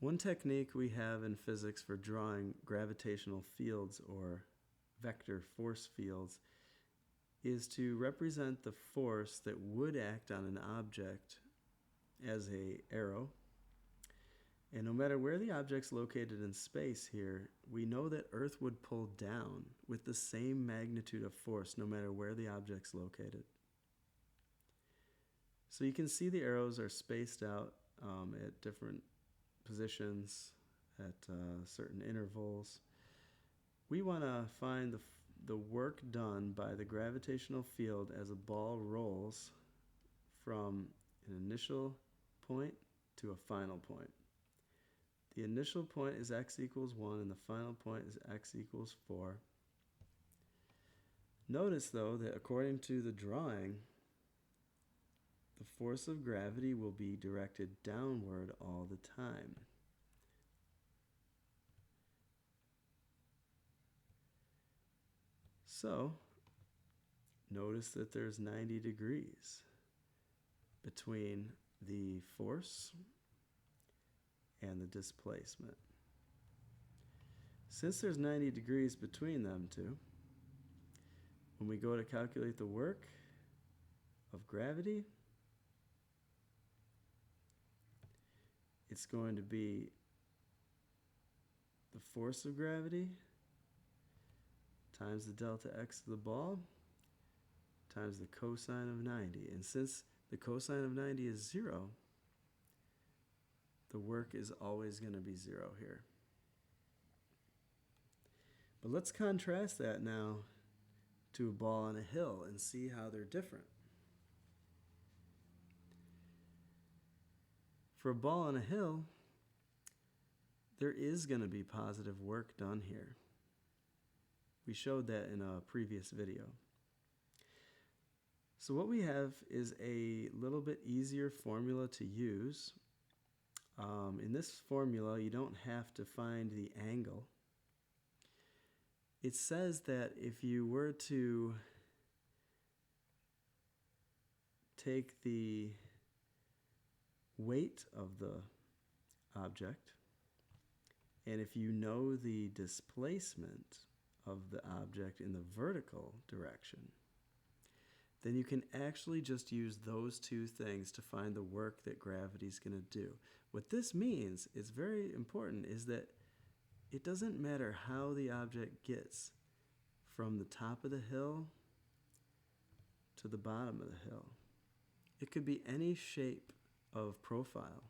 One technique we have in physics for drawing gravitational fields or vector force fields is to represent the force that would act on an object as an arrow. And no matter where the object's located in space here, we know that Earth would pull down with the same magnitude of force no matter where the object's located. So you can see the arrows are spaced out at different positions at certain intervals. We want to find the work done by the gravitational field as a ball rolls from an initial point to a final point. The initial point is x equals 1 and the final point is x equals 4. Notice though that according to the drawing, the force of gravity will be directed downward all the time. So, notice that there's 90 degrees between the force and the displacement. Since there's 90 degrees between them two, when we go to calculate the work of gravity, it's going to be the force of gravity times the delta x of the ball times the cosine of 90. And since the cosine of 90 is 0, the work is always going to be 0 here. But let's contrast that now to a ball on a hill and see how they're different. For a ball on a hill, there is going to be positive work done here. We showed that in a previous video. So what we have is a little bit easier formula to use. In this formula, you don't have to find the angle. It says that if you were to take the weight of the object, and if you know the displacement of the object in the vertical direction, then you can actually just use those two things to find the work that gravity is going to do. What this means is very important, is that it doesn't matter how the object gets from the top of the hill to the bottom of the hill. It could be any shape of profile.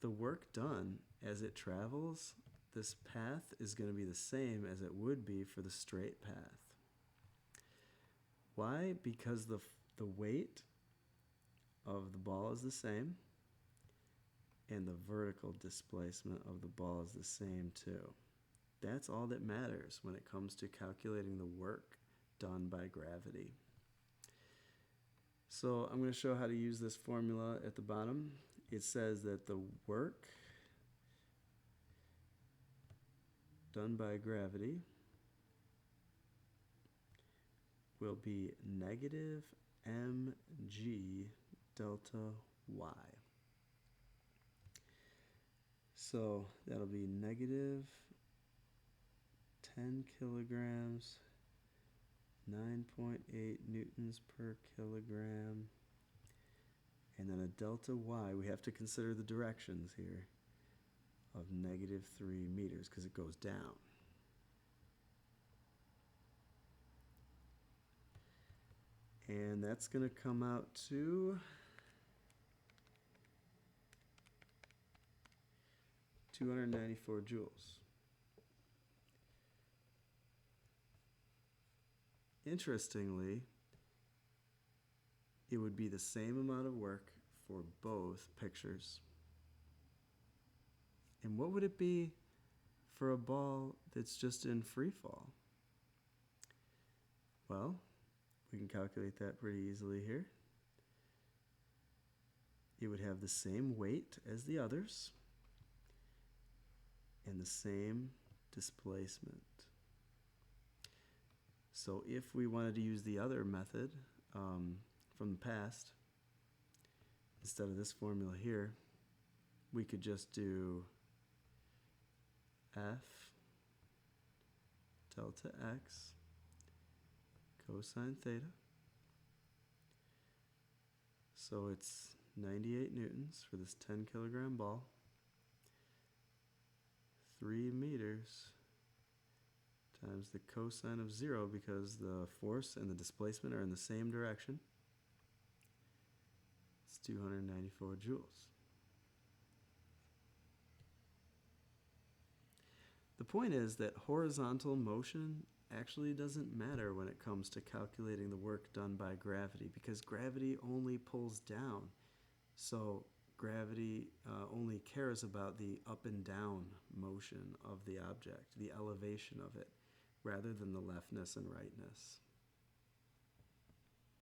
The work done as it travels, this path is going to be the same as it would be for the straight path. Why? Because the weight of the ball is the same, and the vertical displacement of the ball is the same too. That's all that matters when it comes to calculating the work done by gravity. So I'm going to show how to use this formula at the bottom. It says that the work done by gravity will be negative mg delta y. So that'll be negative 10 kilograms, 9.8 newtons per kilogram, and then a delta y. We have to consider the directions here of negative 3 meters because it goes down. And that's going to come out to 294 joules. Interestingly, it would be the same amount of work for both pictures. And what would it be for a ball that's just in free fall? Well, we can calculate that pretty easily here. It would have the same weight as the others and the same displacement. So if we wanted to use the other method from the past, instead of this formula here, we could just do F delta x cosine theta. So it's 98 newtons for this 10 kilogram ball, 3 meters times the cosine of 0 because the force and the displacement are in the same direction. It's 294 joules. The point is that horizontal motion actually doesn't matter when it comes to calculating the work done by gravity, because gravity only pulls down. So gravity only cares about the up and down motion of the object, the elevation of it, rather than the leftness and rightness.